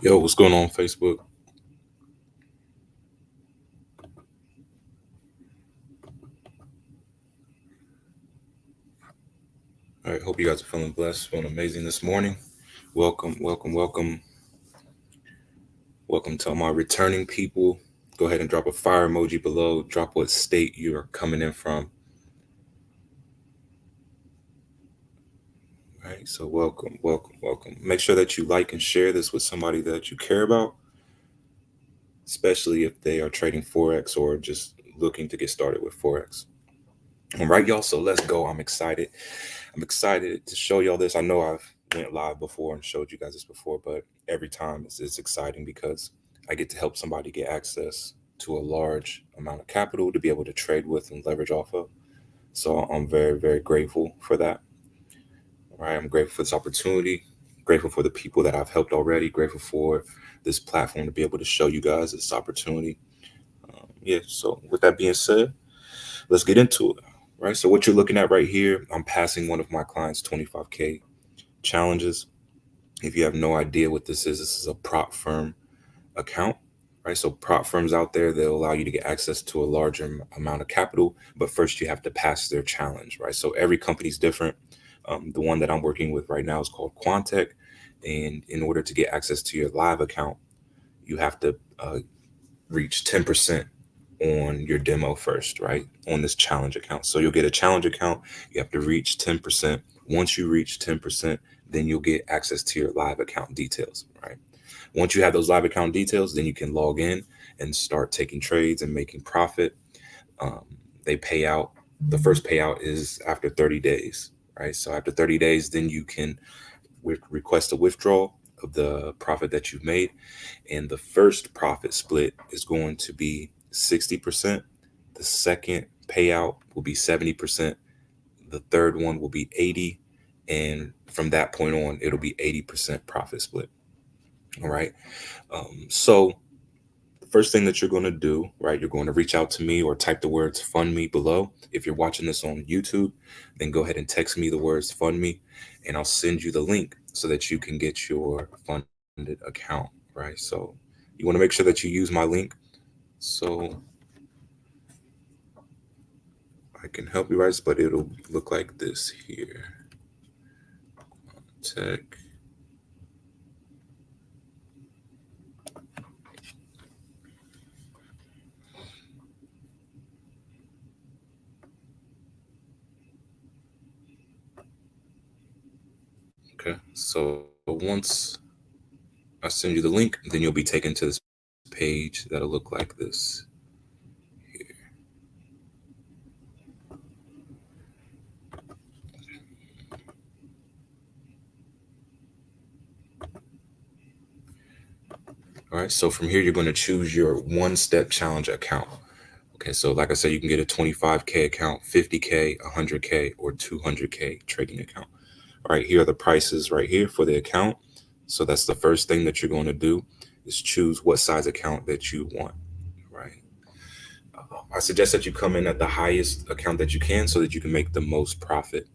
Yo, what's going on, Facebook? All right, hope you guys are feeling blessed, feeling amazing this morning. Welcome, welcome, welcome, welcome to all my returning people. Go ahead and drop a fire emoji below. Drop what state you are coming in from. All right, so welcome, welcome, welcome. Make sure that you like and share this with somebody that you care about, especially if they are trading Forex or just looking to get started with Forex. All right, y'all. So let's go. I'm excited. I'm excited to show y'all this. I know I've went live before and showed you guys this before, but every time it's exciting because I get to help somebody get access to a large amount of capital to be able to trade with and leverage off of. So I'm very, very grateful for that. All right. I'm grateful for this opportunity, grateful for the people that I've helped already, grateful for this platform to be able to show you guys this opportunity. Yeah. So with that being said, let's get into it. Right. So what you're looking at right here, I'm passing one of my clients 25K challenges. If you have no idea what this is a prop firm account, right? So prop firms out there, they'll allow you to get access to a larger amount of capital, but first you have to pass their challenge, right? So every company's different. The one that I'm working with right now is called Quantec, and in order to get access to your live account, you have to reach 10% on your demo first, right? On this challenge account. So you'll get a challenge account, you have to reach 10%. Once you reach 10%, then you'll get access to your live account details, right? Once you have those live account details, then you can log in and start taking trades and making profit. Um, they pay out, the first payout is after 30 days, right? So after 30 days, then you can request a withdrawal of the profit that you've made. And the first profit split is going to be 60%. The second payout will be 70%. The third one will be 80. And from that point on, it'll be 80% profit split. All right. So the first thing that you're going to do, right, you're going to reach out to me or type the words fund me below. If you're watching this on YouTube, then go ahead and text me the words fund me and I'll send you the link so that you can get your funded account, right? So you want to make sure that you use my link so I can help you guys, but it'll look like this here. Tech. Okay. So once I send you the link, then you'll be taken to this page that'll look like this. All right. So from here, you're going to choose your one step challenge account. Okay. So, like I said, you can get a 25K account, 50K, 100K, or 200K trading account. All right. Here are the prices right here for the account. So, that's the first thing that you're going to do is choose what size account that you want. Right. I suggest that you come in at the highest account that you can so that you can make the most profit.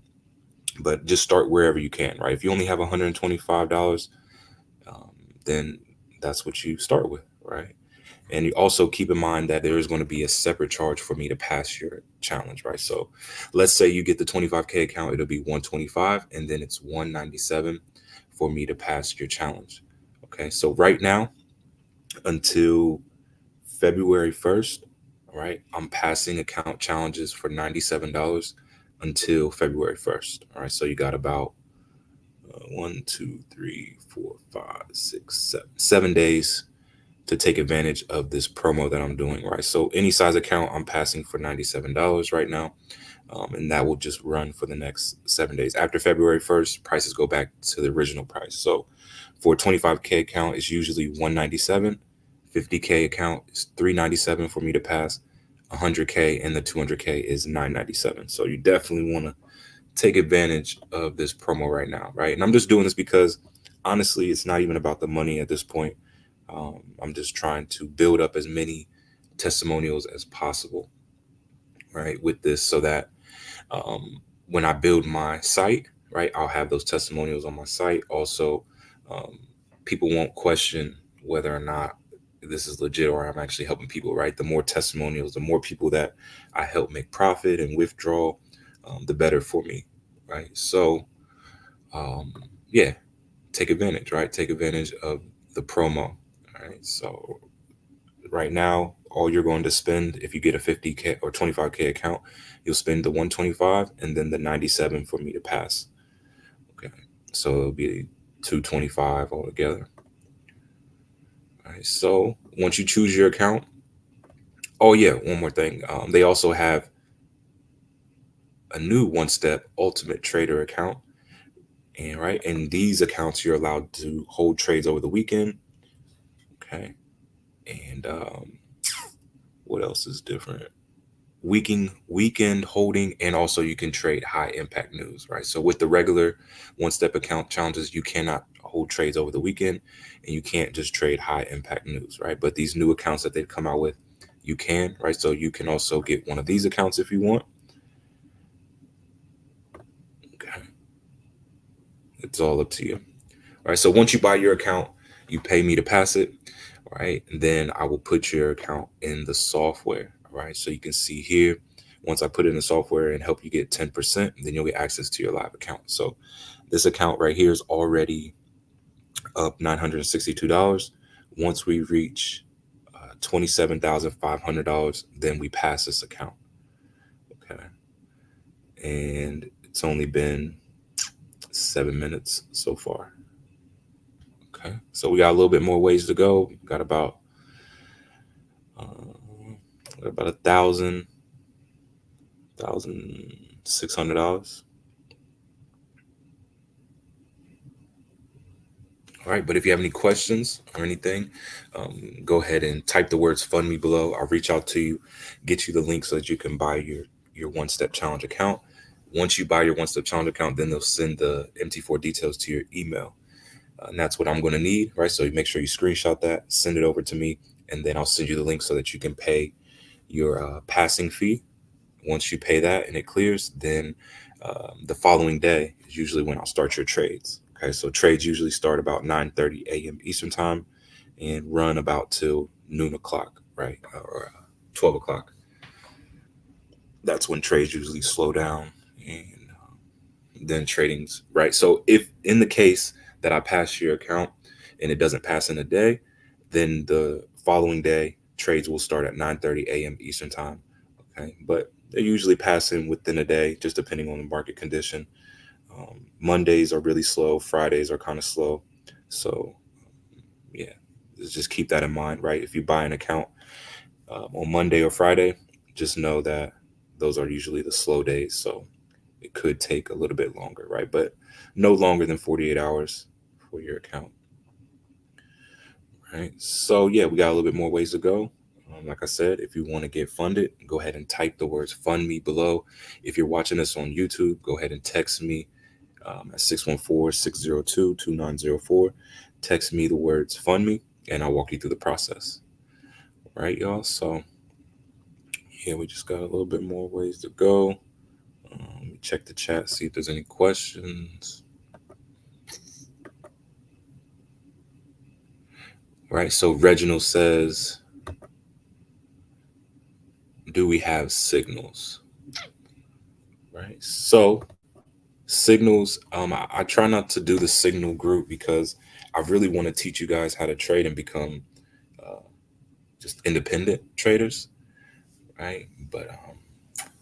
But just start wherever you can, right? If you only have $125, um, then that's what you start with, right? And you also keep in mind that there is going to be a separate charge for me to pass your challenge, right? So let's say you get the 25K account, it'll be 125 and then it's 197 for me to pass your challenge. Okay. So right now until February 1st, all right, I'm passing account challenges for $97 until February 1st. All right. So you got about 7 days to take advantage of this promo that I'm doing, right? So any size account I'm passing for $97 right now. And that will just run for the next 7 days. After February 1st, prices go back to the original price. So for a 25K account, it's usually 197. 50K account is 397 for me to pass. 100K and the 200K is 997. So you definitely want to take advantage of this promo right now, right? And I'm just doing this because honestly, it's not even about the money at this point. I'm just trying to build up as many testimonials as possible, right, with this so that when I build my site, right, I'll have those testimonials on my site. Also, um, people won't question whether or not this is legit or I'm actually helping people, right? The more testimonials, the more people that I help make profit and withdraw, the better for me, right? So, um, yeah, take advantage, right? Take advantage of the promo, all right? So, right now, all you're going to spend if you get a 50K or 25K account, you'll spend the 125 and then the 97 for me to pass. Okay. So it'll be 225 altogether. All right. So once you choose your account, oh yeah, one more thing. They also have a new one step ultimate trader account. And right, in these accounts, you're allowed to hold trades over the weekend. Okay. And what else is different? Weekend holding, and also you can trade high impact news, right? So with the regular one step account challenges, you cannot hold trades over the weekend, and you can't just trade high impact news, right? But these new accounts that they've come out with, you can, right? So you can also get one of these accounts if you want. Okay, it's all up to you. All right, so once you buy your account, you pay me to pass it. All right, and then I will put your account in the software. All right, so you can see here, once I put it in the software and help you get 10%, then you'll get access to your live account. So this account right here is already up $962. Once we reach $27,500, then we pass this account. Okay, and it's only been 7 minutes so far. Okay, so we got a little bit more ways to go. Got about $1,600. All right, but if you have any questions or anything, go ahead and type the words "fund me" below. I'll reach out to you, get you the link so that you can buy your one step challenge account. Once you buy your one step challenge account, then they'll send the MT4 details to your email, and that's what I'm going to need, right? So you make sure you screenshot that, send it over to me, and then I'll send you the link so that you can pay your passing fee. Once you pay that and it clears, then the following day is usually when I'll start your trades. Okay, so trades usually start about 9:30 a.m. Eastern time and run about till noon o'clock, right, or 12 o'clock. That's when trades usually slow down, and then trading's right. So if in the case that I pass your account and it doesn't pass in a day, then the following day trades will start at 9:30 a.m. Eastern time. Okay, but they're usually passing within a day, just depending on the market condition. Mondays are really slow. Fridays are kind of slow. So yeah, just keep that in mind, right? If you buy an account on Monday or Friday, just know that those are usually the slow days. So it could take a little bit longer, right? But no longer than 48 hours for your account, right? So yeah, we got a little bit more ways to go. Like I said, if you want to get funded, go ahead and type the words "fund me" below. If you're watching this on YouTube, go ahead and text me at 614-602-2904. Text me the words "fund me" and I'll walk you through the process. All right, y'all. So yeah, we just got a little bit more ways to go. Let me check the chat, see if there's any questions. All right, so Reginald says, do we have signals? Right. So signals, I try not to do the signal group because I really want to teach you guys how to trade and become uh, just independent traders, right? But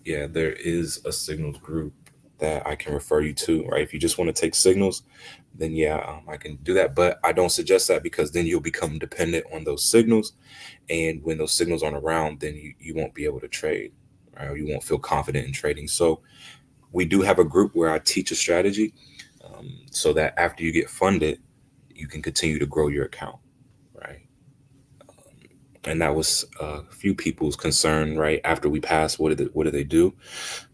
yeah, there is a signals group that I can refer you to, right? If you just want to take signals, then yeah, I can do that. But I don't suggest that because then you'll become dependent on those signals. And when those signals aren't around, then you won't be able to trade, right? Or you won't feel confident in trading. So we do have a group where I teach a strategy so that after you get funded, you can continue to grow your account, right? And that was a few people's concern, right? After we pass, what do they do?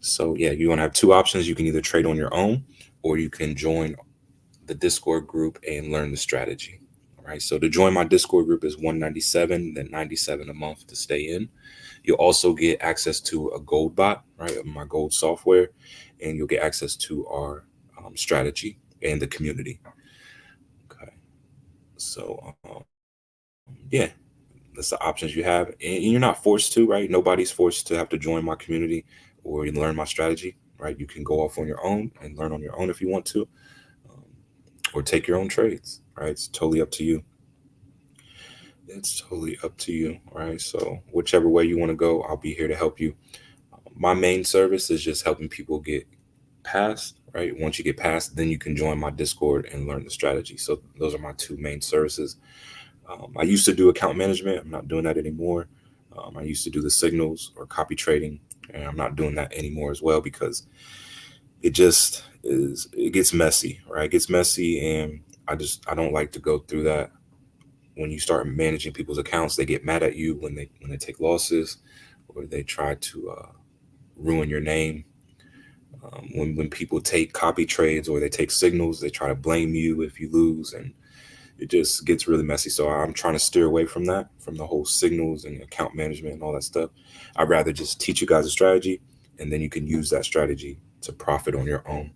So yeah, you're gonna have two options. You can either trade on your own, or you can join the Discord group and learn the strategy. All right. So to join my Discord group is 197, then 97 a month to stay in. You'll also get access to a gold bot, right? My gold software, and you'll get access to our strategy and the community. Okay. So yeah, that's the options you have, and you're not forced to, right? Nobody's forced to have to join my community or learn my strategy, right? You can go off on your own and learn on your own if you want to, um, or take your own trades, right? It's totally up to you. It's totally up to you, right? So whichever way you want to go, I'll be here to help you. My main service is just helping people get past, right? Once you get past, then you can join my Discord and learn the strategy. So those are my two main services. I used to do account management. I'm not doing that anymore. I used to do the signals or copy trading, and I'm not doing that anymore as well because it just is. It gets messy, right? It gets messy, and I don't like to go through that. When you start managing people's accounts, they get mad at you when they take losses, or they try to ruin your name. When people take copy trades or they take signals, they try to blame you if you lose, and it just gets really messy. So I'm trying to steer away from that, from the whole signals and account management and all that stuff. I'd rather just teach you guys a strategy, and then you can use that strategy to profit on your own.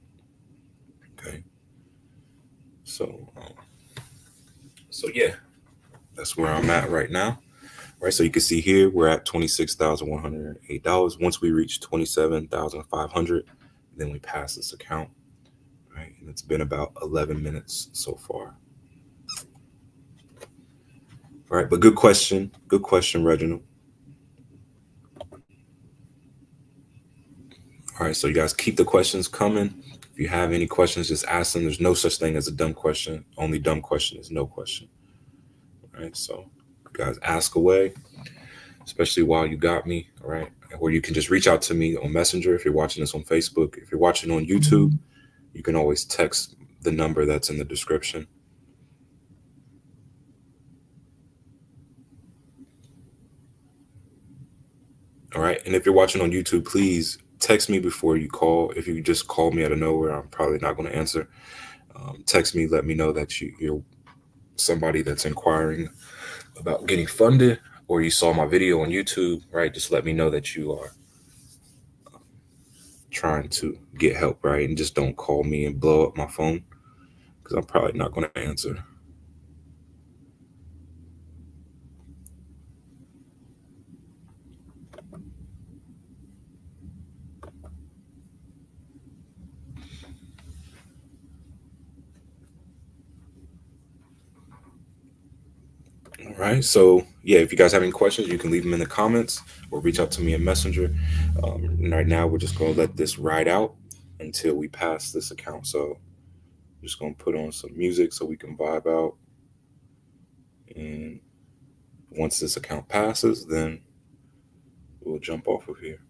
Okay. So, so yeah, that's where I'm at right now. Right. So you can see here we're at $26,108. Once we reach 27,500, then we pass this account. Right. And it's been about 11 minutes so far. All right. But good question. Good question, Reginald. All right, so you guys keep the questions coming. If you have any questions, just ask them. There's no such thing as a dumb question. Only dumb question is no question. All right, so you guys ask away, especially while you got me. All right, or you can just reach out to me on Messenger if you're watching this on Facebook. If you're watching on YouTube, you can always text the number that's in the description. All right, and if you're watching on YouTube, please text me before you call. If you just call me out of nowhere, I'm probably not going to answer. Text me, let me know that you're somebody that's inquiring about getting funded, or you saw my video on YouTube, right? Just let me know that you are trying to get help, right? And just don't call me and blow up my phone because I'm probably not going to answer. All right. So, yeah, if you guys have any questions, you can leave them in the comments or reach out to me in Messenger. Right now, we're just going to let this ride out until we pass this account. So, I'm just going to put on some music so we can vibe out. And once this account passes, then we'll jump off of here.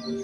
Sorry,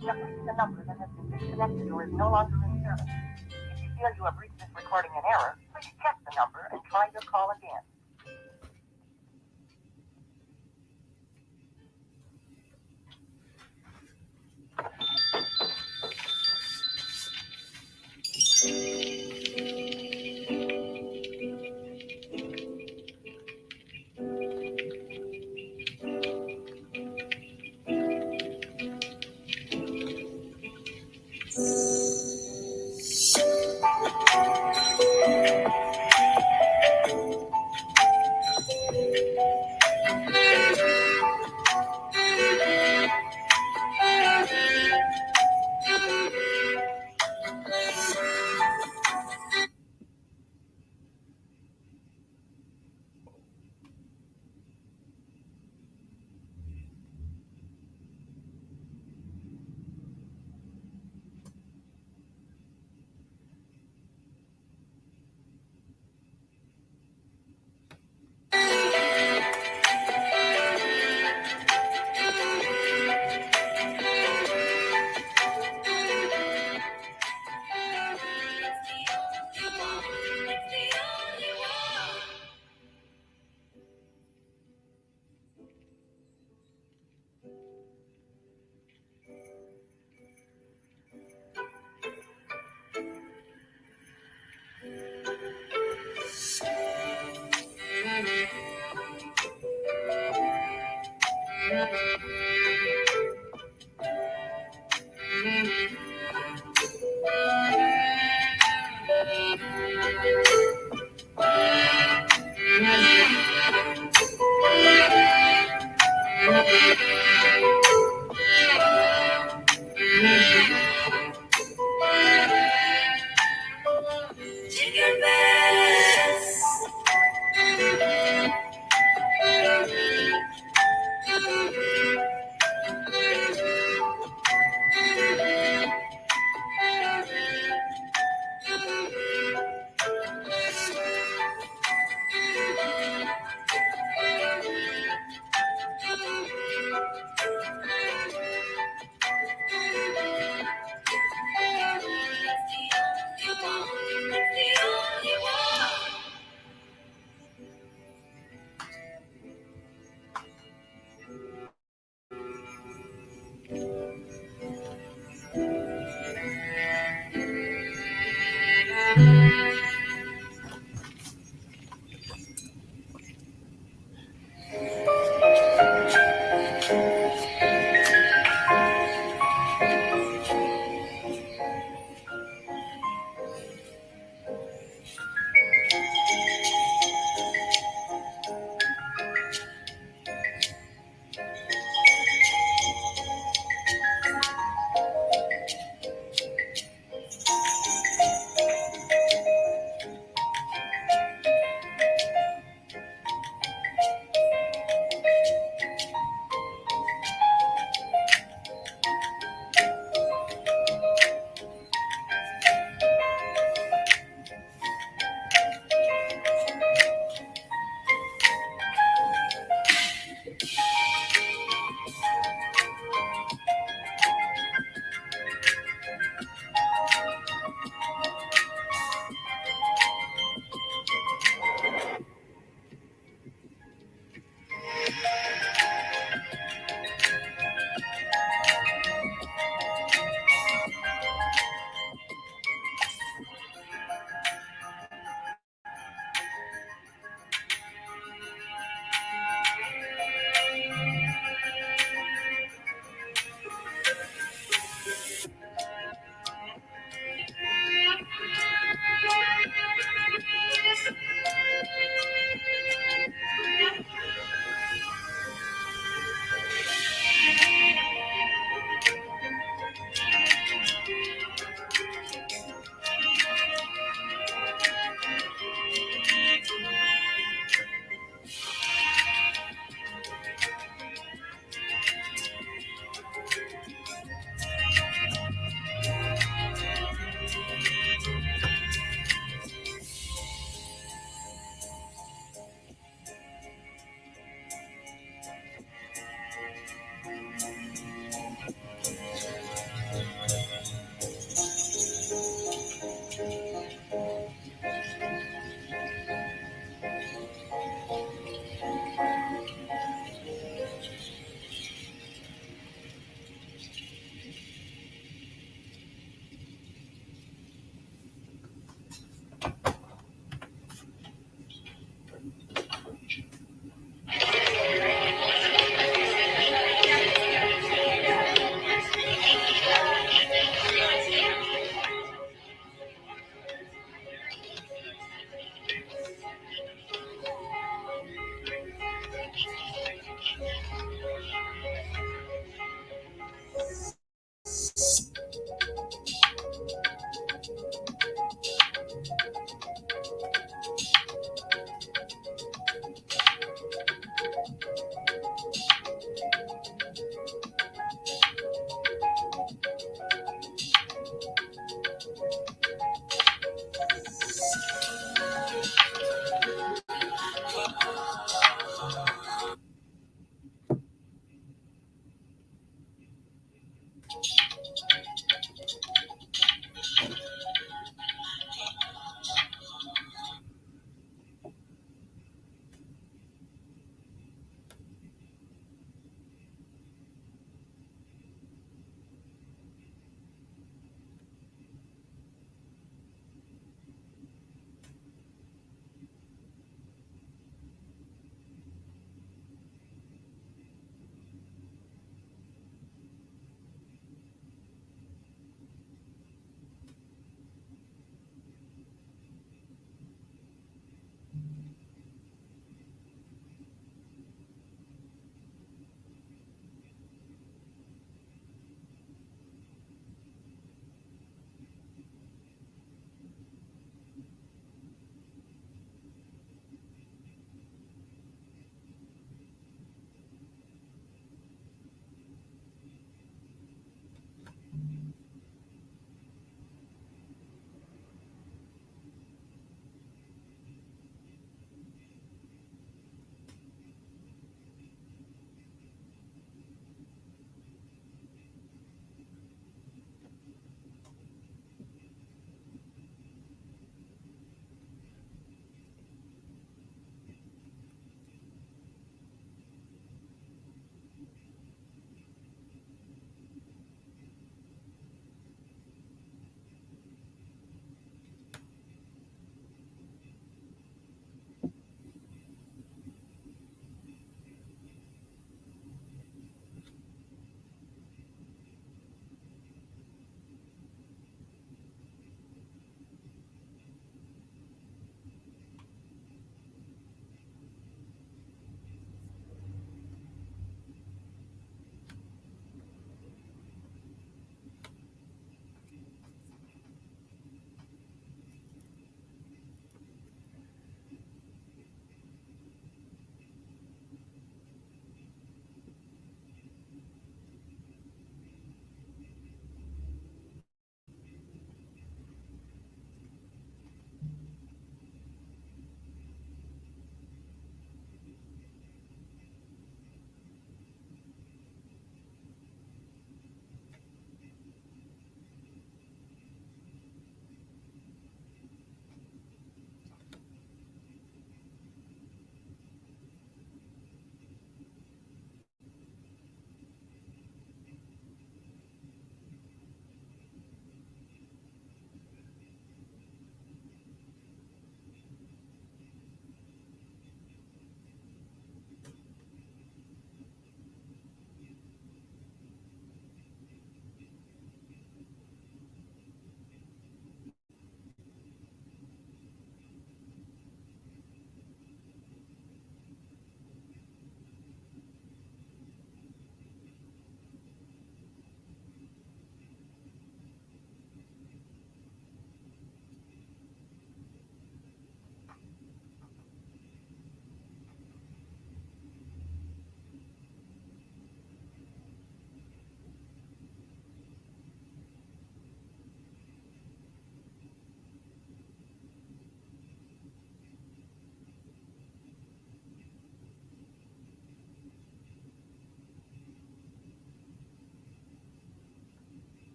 you have reached a number that has been disconnected or is no longer in service. If you feel you have reached this recording in error, please check the number and try your call again. Jingle bells.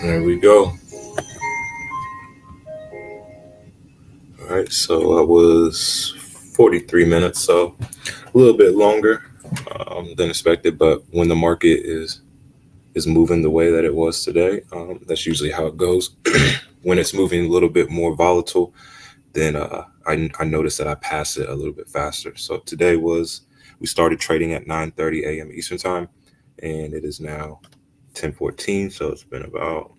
There we go. All right, so I was 43 minutes, so a little bit longer than expected. But when the market is moving the way that it was today, that's usually how it goes. When it's moving a little bit more volatile, then I noticed that I passed it a little bit faster. So today we started trading at 9:30 a.m. Eastern time, and it is now 10:14. So it's been about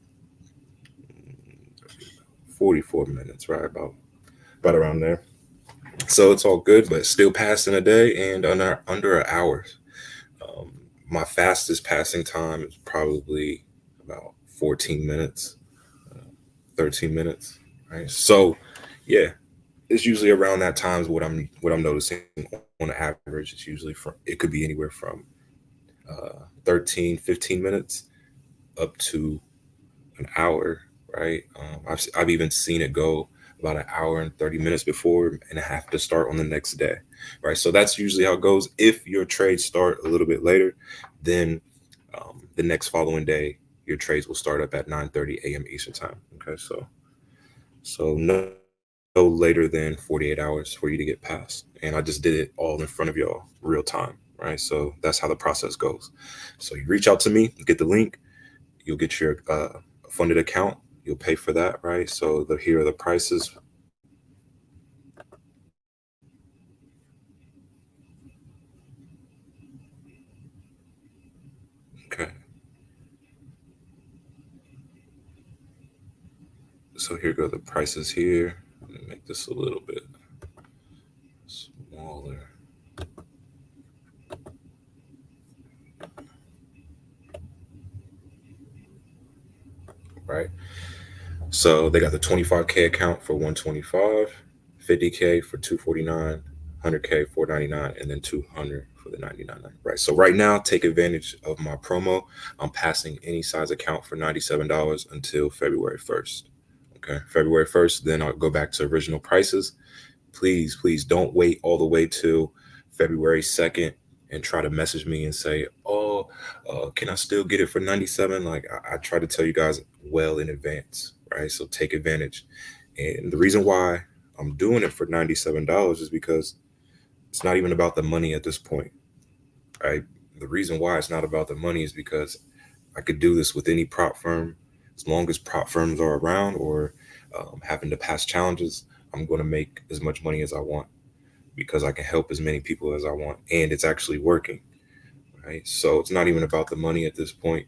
44 minutes, right? About around there. So it's all good, but still passing a day and under an hour. Um, my fastest passing time is probably about 14 minutes, 13 minutes, right? So yeah, it's usually around that time is what I'm noticing on average. It's usually it could be anywhere from 13, 15 minutes up to an hour, right? I've even seen it go about an hour and 30 minutes before and have to start on the next day, right? So that's usually how it goes. If your trades start a little bit later, then the next following day, your trades will start up at 9:30 a.m. Eastern time. Okay, so no later than 48 hours for you to get past. And I just did it all in front of y'all real time, right? So that's how the process goes. So you reach out to me, get the link, you'll get your funded account, you'll pay for that, right? So here are the prices. Okay. So here go the prices here. Let me make this a little bit smaller. Right. So they got the 25K account for 125, 50K for 249, 100K 499, and then 200 for the 99. Right. So right now, take advantage of my promo. I'm passing any size account for $97 until February 1st. Okay. February 1st, then I'll go back to original prices. Please don't wait all the way till February 2nd and try to message me and say, oh, can I still get it for 97? Like I try to tell you guys well in advance, right? So take advantage. And the reason why I'm doing it for $97 is because it's not even about the money at this point, right? The reason why it's not about the money is because I could do this with any prop firm. As long as prop firms are around or having to pass challenges, I'm going to make as much money as I want because I can help as many people as I want. And it's actually working, right? So it's not even about the money at this point.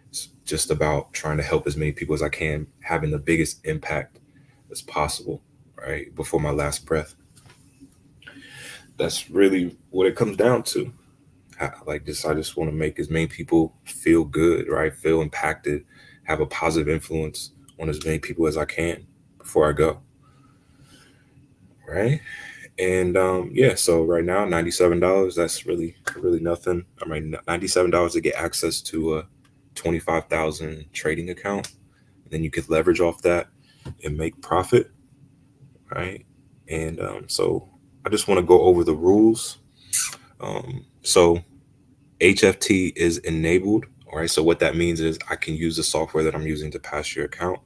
It's just about trying to help as many people as I can, having the biggest impact as possible, right? Before my last breath. That's really what it comes down to. I just want to make as many people feel good, right? Feel impacted, have a positive influence on as many people as I can before I go, right? And yeah, so right now, $97, that's really nothing. I mean, $97 to get access to a 25,000 trading account. And then you could leverage off that and make profit, right? And so I just want to go over the rules. So HFT is enabled. All right. So what that means is I can use the software that I'm using to pass your account,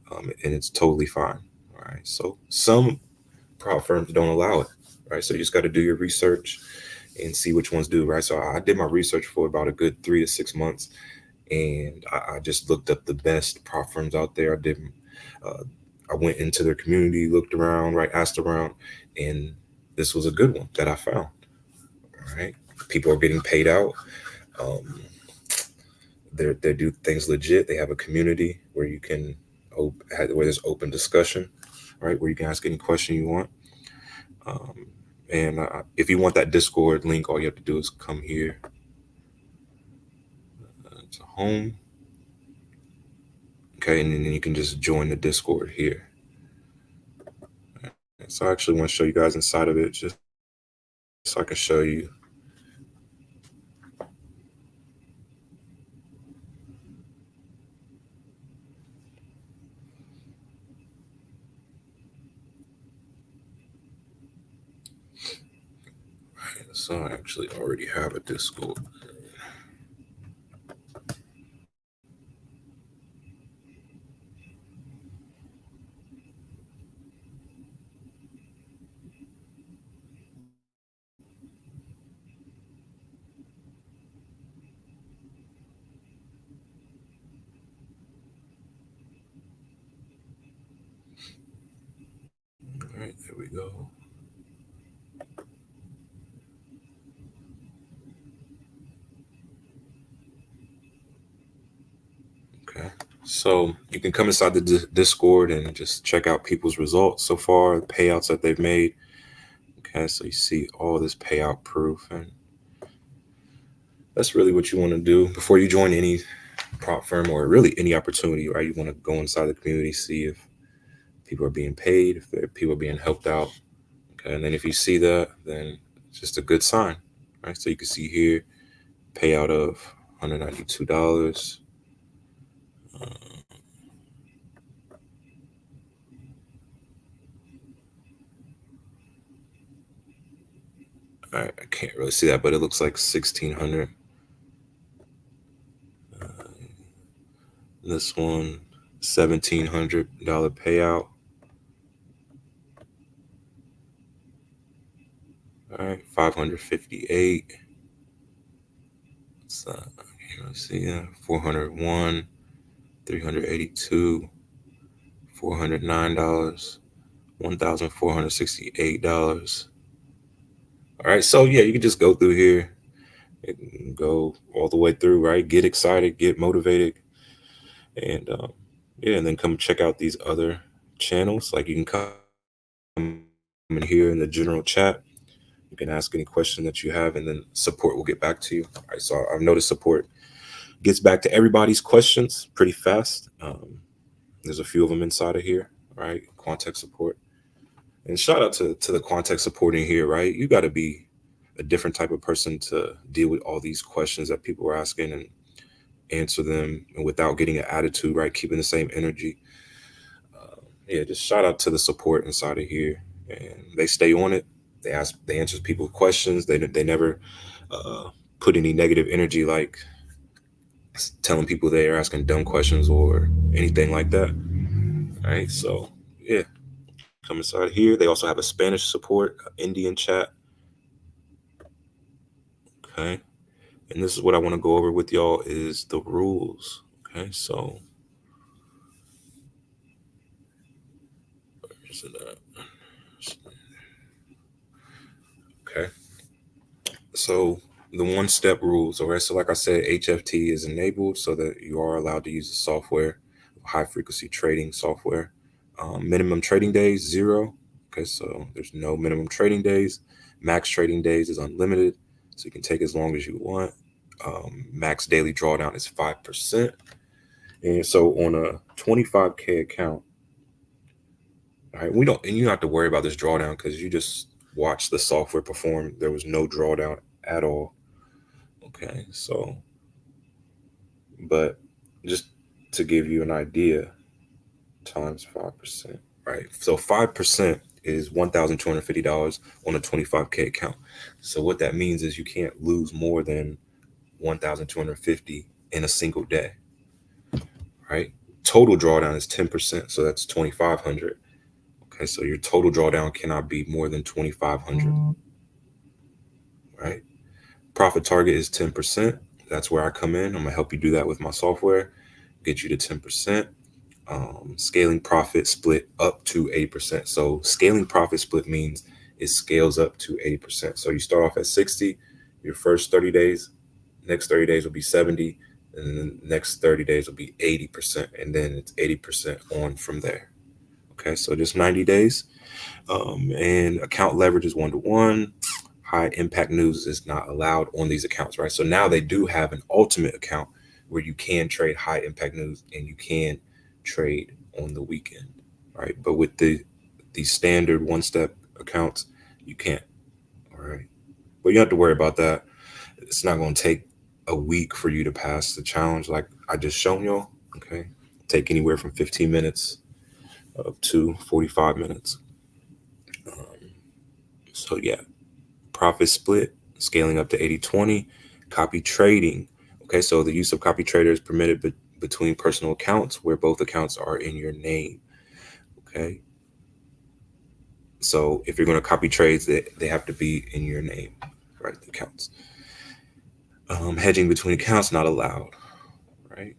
and it's totally fine. All right. So some prop firms don't allow it. Right. So you just got to do your research and see which ones do. Right. So I did my research for about a good 3 to 6 months, and I just looked up the best prop firms out there. I went into their community, looked around, right, asked around, and this was a good one that I found. All right. People are getting paid out. Um, they do things legit. They have a community where you can where there's open discussion, right? Where you can ask any question you want. And if you want that Discord link, all you have to do is come here to home, Okay, and then you can just join the Discord here. So I actually want to show you guys inside of it just so I can show you. So I actually already have a Discord. All right, there we go. Okay, so you can come inside the Discord and just check out people's results so far, the payouts that they've made. Okay, so you see all this payout proof, and that's really what you want to do before you join any prop firm or really any opportunity, right? You want to go inside the community, see if people are being paid, if people are being helped out. Okay, and then if you see that, then it's just a good sign, right? So you can see here, payout of $192. I can't really see that, but it looks like 1,600. This one, $1,700 payout. All right, 558. So let's see, 401, 382, $409, $1,468. All right, so yeah, you can just go through here and go all the way through, right? Get excited, get motivated, and yeah, and then come check out these other channels. Like you can come in here in the general chat. You can ask any question that you have, and then support will get back to you. All right, so I've noticed support gets back to everybody's questions pretty fast. There's a few of them inside of here, right? Quantech support. And shout out to the Quantech support in here, right? You got to be a different type of person to deal with all these questions that people are asking and answer them and without getting an attitude, right? Keeping the same energy. Yeah, just shout out to the support inside of here, and they stay on it. They answer people's questions. They never put any negative energy, like telling people they are asking dumb questions or anything like that. All right, so yeah, come inside here. They also have a Spanish support, Indian chat. Okay, and this is what I want to go over with y'all is the rules. Okay, so where's it at? Okay, so the one-step rules. All right, so like I said, HFT is enabled so that you are allowed to use the software, high frequency trading software. Minimum trading days 0. Okay, so there's no minimum trading days. Max trading days is unlimited, so you can take as long as you want. Max daily drawdown is 5%. And so on a 25K account, all right, you don't have to worry about this drawdown because you just watch the software perform. There was no drawdown at all. Okay, so, but just to give you an idea, times 5%, right? So 5% is $1,250 on a 25K account. So what that means is you can't lose more than 1,250 in a single day, right? Total drawdown is 10%, so that's 2,500. Okay, so your total drawdown cannot be more than 2,500, right? Profit target is 10%. That's where I come in. I'm gonna help you do that with my software, get you to 10%. Scaling profit split up to 8%. So scaling profit split means it scales up to 80%. So you start off at 60, your first 30 days, next 30 days will be 70, and then the next 30 days will be 80%, and then it's 80% on from there. Okay, so just 90 days. And account leverage is 1-to-1. High impact news is not allowed on these accounts, right? So now they do have an ultimate account where you can trade high impact news and you can trade on the weekend, right? But with these standard one-step accounts, you can't, all right? But you don't have to worry about that. It's not going to take a week for you to pass the challenge like I just shown y'all, okay? Take anywhere from 15 minutes up to 45 minutes. So yeah, profit split, scaling up to 80/20, copy trading. Okay, so the use of copy trader is permitted between personal accounts where both accounts are in your name. Okay, so if you're going to copy trades, they have to be in your name, right? The accounts. Hedging between accounts not allowed, right?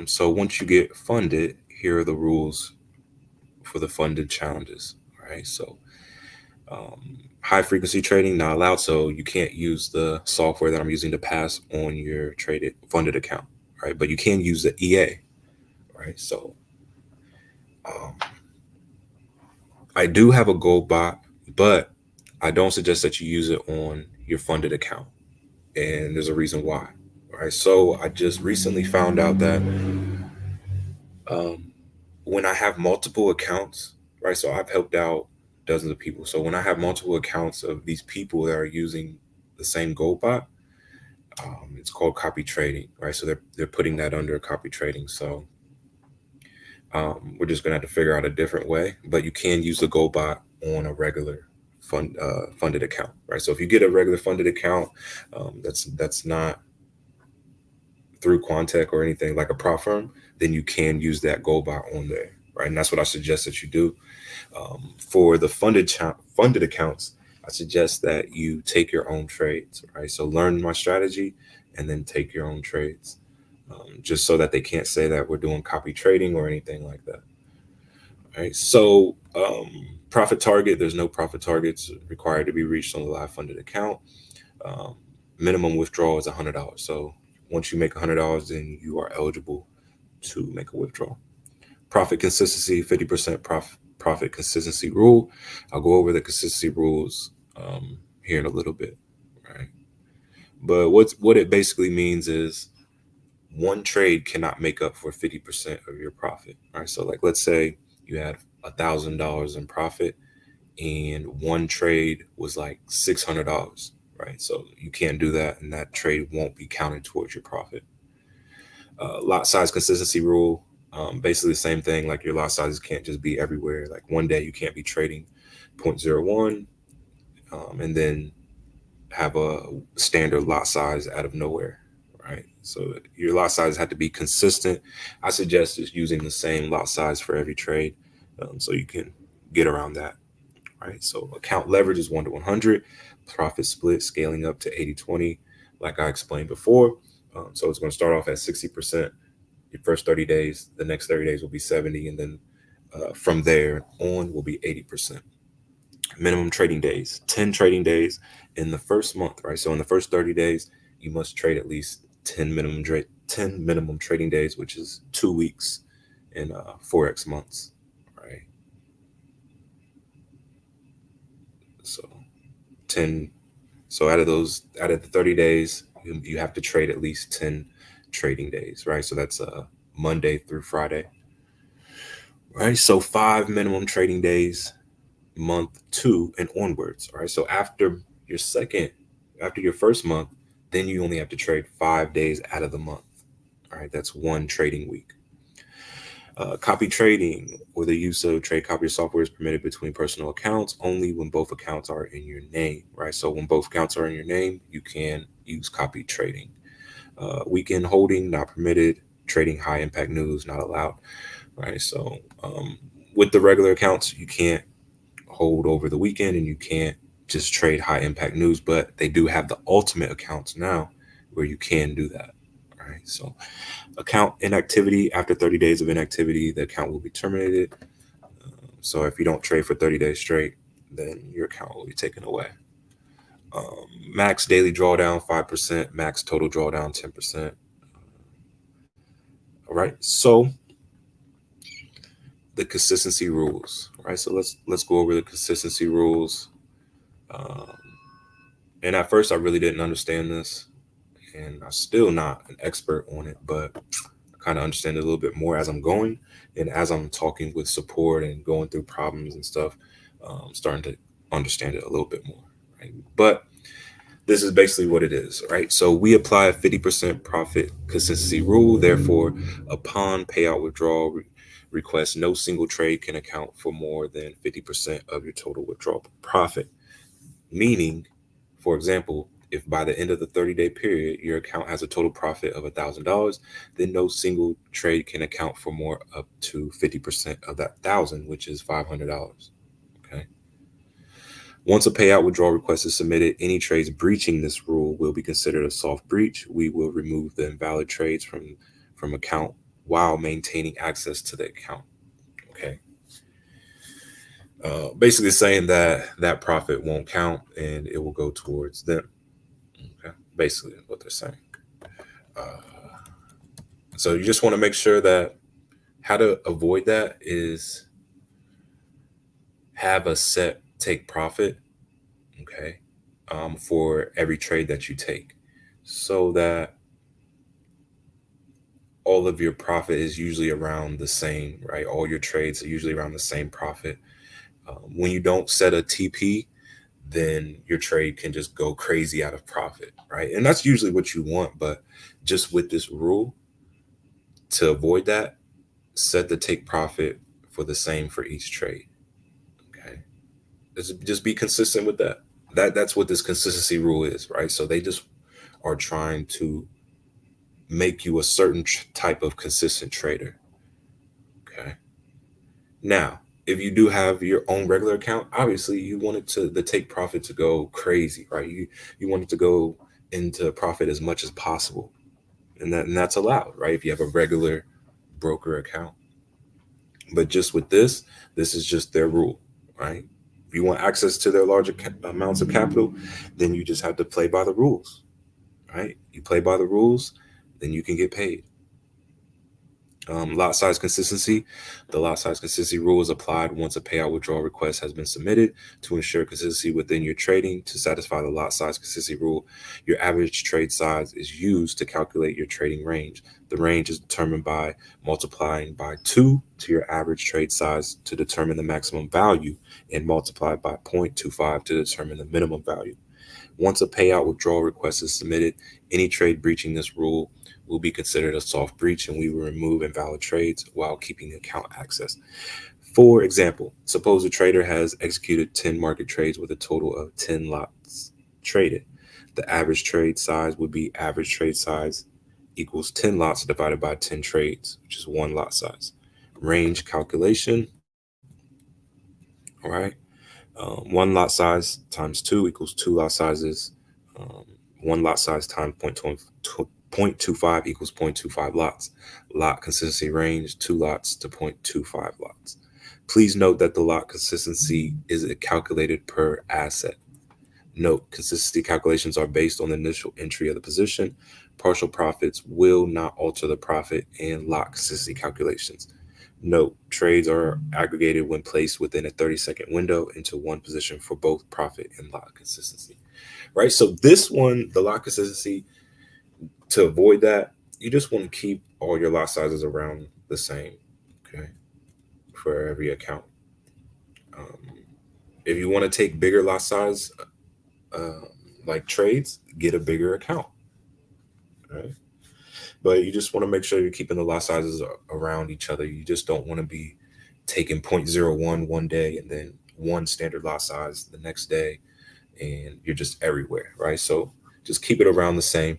So once you get funded, here are the rules for the funded challenges, right? So high frequency trading not allowed. So you can't use the software that I'm using to pass on your traded funded account, right? But you can use the EA, right? So I do have a gold bot, but I don't suggest that you use it on your funded account. And there's a reason why, right? So I just recently found out that when I have multiple accounts, right? So I've helped out dozens of people. So when I have multiple accounts of these people that are using the same gold bot, it's called copy trading, right? So they're putting that under copy trading. So we're just gonna have to figure out a different way, but you can use the GoBot on a regular funded account, right? So if you get a regular funded account, that's not through Quantech or anything like a prop firm, then you can use that GoBot on there, right? And that's what I suggest that you do. For the funded accounts, I suggest that you take your own trades, right? So learn my strategy and then take your own trades, just so that they can't say that we're doing copy trading or anything like that. All right. So profit target, there's no profit targets required to be reached on the live funded account. Minimum withdrawal is $100. So once you make $100, then you are eligible to make a withdrawal. Profit consistency, 50% profit consistency rule. I'll go over the consistency rules here in a little bit, right? But what it basically means is one trade cannot make up for 50% of your profit, right? So like, let's say you had $1,000 in profit and one trade was like $600, right? So you can't do that, and that trade won't be counted towards your profit. Lot size consistency rule, basically the same thing. Like your lot sizes can't just be everywhere. Like one day you can't be trading 0.01 and then have a standard lot size out of nowhere, right? So your lot size had to be consistent. I suggest just using the same lot size for every trade, so you can get around that, right? So account leverage is 1 to 100, profit split scaling up to 80/20, like I explained before. So it's going to start off at 60% your first 30 days. The next 30 days will be 70, and then from there on will be 80%. Minimum trading days, 10 trading days in the first month, right? So in the first 30 days, you must trade at least 10 minimum trading days, which is 2 weeks in Forex months, right? So 10. So out of the 30 days, you have to trade at least 10 trading days, right? So that's Monday through Friday, right? So 5 minimum trading days, month 2 and onwards, all right? So after your first month, then you only have to trade 5 days out of the month, all right? That's 1 trading week. Copy trading or the use of trade copy software is permitted between personal accounts only when both accounts are in your name, right? So when both accounts are in your name, you can use copy trading. Weekend holding not permitted. Trading high impact news not allowed, right? So with the regular accounts, you can't hold over the weekend and you can't just trade high impact news, but they do have the ultimate accounts now where you can do that, right? So account inactivity, after 30 days of inactivity, the account will be terminated. So if you don't trade for 30 days straight, then your account will be taken away. Max daily drawdown 5%, max total drawdown 10%. All right, so the consistency rules, right? So let's go over the consistency rules. And at first, I really didn't understand this, and I'm still not an expert on it, but I kind of understand it a little bit more as I'm going, and as I'm talking with support and going through problems and stuff, starting to understand it a little bit more. Right? But this is basically what it is, right? So we apply a 50% profit consistency rule. Therefore, upon payout withdrawal request, no single trade can account for more than 50% of your total withdrawal profit. Meaning, for example, if by the end of the 30-day period your account has a total profit of $1,000, then no single trade can account for more up to 50% of that thousand, which is $500. Okay. Once a payout withdrawal request is submitted, any trades breaching this rule will be considered a soft breach. We will remove the invalid trades from account while maintaining access to the account. Okay. Basically saying that that profit won't count and it will go towards them. Okay. Basically what they're saying. Uh, so you just want to make sure that how to avoid that is have a set take profit, okay, for every trade that you take, so that all of your profit is usually around the same, right? All your trades are usually around the same profit. When you don't set a TP, then your trade can just go crazy out of profit, right? And that's usually what you want. But just with this rule, to avoid that, set the take profit for the same for each trade. Okay. Just be consistent with that. That's what this consistency rule is, right? So they just are trying to make you a certain type of consistent trader. Okay. Now, if you do have your own regular account, obviously you want it to the take profit to go crazy, right? You want it to go into profit as much as possible. And that's allowed, right? If you have a regular broker account. But just with this is just their rule, right? If you want access to their larger amounts of capital, then you just have to play by the rules, right? You play by the rules, then you can get paid. Lot size consistency. The lot size consistency rule is applied once a payout withdrawal request has been submitted to ensure consistency within your trading. To satisfy the lot size consistency rule, your average trade size is used to calculate your trading range. The range is determined by multiplying by 2 to your average trade size to determine the maximum value, and multiplied by 0.25 to determine the minimum value. Once a payout withdrawal request is submitted, any trade breaching this rule will be considered a soft breach, and we will remove invalid trades while keeping account access. For example, suppose a trader has executed 10 market trades with a total of 10 lots traded. The average trade size would be average trade size equals 10 lots divided by 10 trades, which is one lot size. Range calculation. All right. One lot size times 2 equals 2 lot sizes. One lot size times 0.25 equals 0.25 lots. Lot consistency range, 2 lots to 0.25 lots. Please note that the lot consistency is calculated per asset. Note, consistency calculations are based on the initial entry of the position. Partial profits will not alter the profit and lot consistency calculations. Note, trades are aggregated when placed within a 30-second window into one position for both profit and lot consistency. Right? So this one, the lot consistency, to avoid that, you just want to keep all your lot sizes around the same, okay, for every account. If you want to take bigger lot size, uh, like trades, get a bigger account, right? But you just want to make sure you're keeping the lot sizes around each other. You just don't want to be taking 0.01 one day and then one standard lot size the next day, and you're just everywhere, right? So just keep it around the same.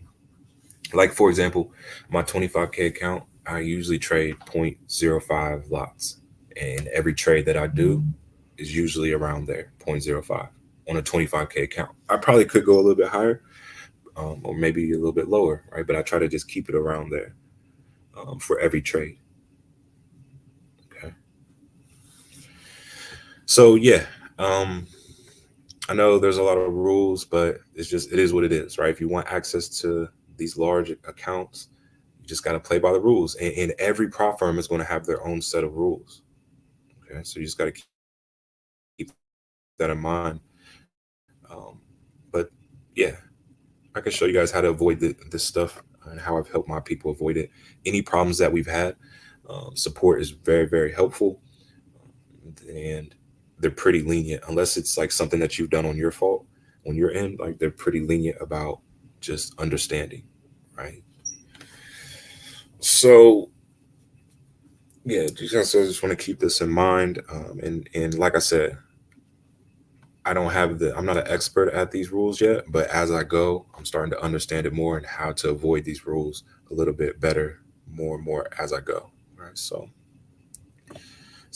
Like, for example, my 25K account, I usually trade 0.05 lots. And every trade that I do is usually around there, 0.05 on a 25K account. I probably could go a little bit higher, or maybe a little bit lower, right? But I try to just keep it around there for every trade. Okay. So, yeah. I know there's a lot of rules, but it is what it is, right? If you want access to these large accounts, you just got to play by the rules. And every prop firm is going to have their own set of rules. Okay, so you just got to keep that in mind. But yeah, I can show you guys how to avoid this stuff and how I've helped my people avoid it. Any problems that we've had, support is very, very helpful, and they're pretty lenient unless it's like something that you've done on your fault on your end. Like they're pretty lenient about just understanding, right? So yeah, just I just want to keep this in mind. And like I said, I'm not an expert at these rules yet, but as I go, I'm starting to understand it more and how to avoid these rules a little bit better, more and more as I go. Right. So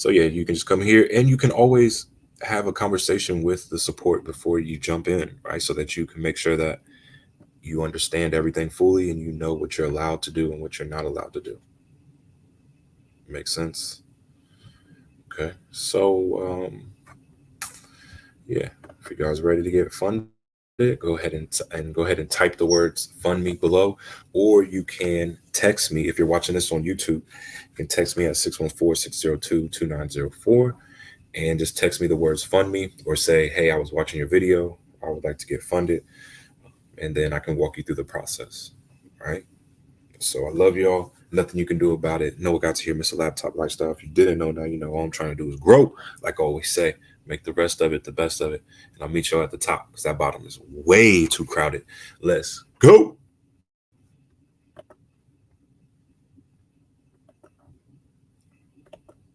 yeah, you can just come here and you can always have a conversation with the support before you jump in, right? So that you can make sure that you understand everything fully and you know what you're allowed to do and what you're not allowed to do. Makes sense? Okay. So yeah, if you guys ready to get funded, go ahead and go ahead and type the words "fund me" below, or you can text me if you're watching this on YouTube. You can text me at 614-602-2904 and just text me the words "fund me" or say, "Hey, I was watching your video. I would like to get funded," and then I can walk you through the process. All right. So I love y'all. Nothing you can do about it. Noah got to hear Mr. Laptop Lifestyle. If you didn't know, now you know. All I'm trying to do is grow, like I always say. Make the rest of it the best of it. And I'll meet y'all at the top because that bottom is way too crowded. Let's go.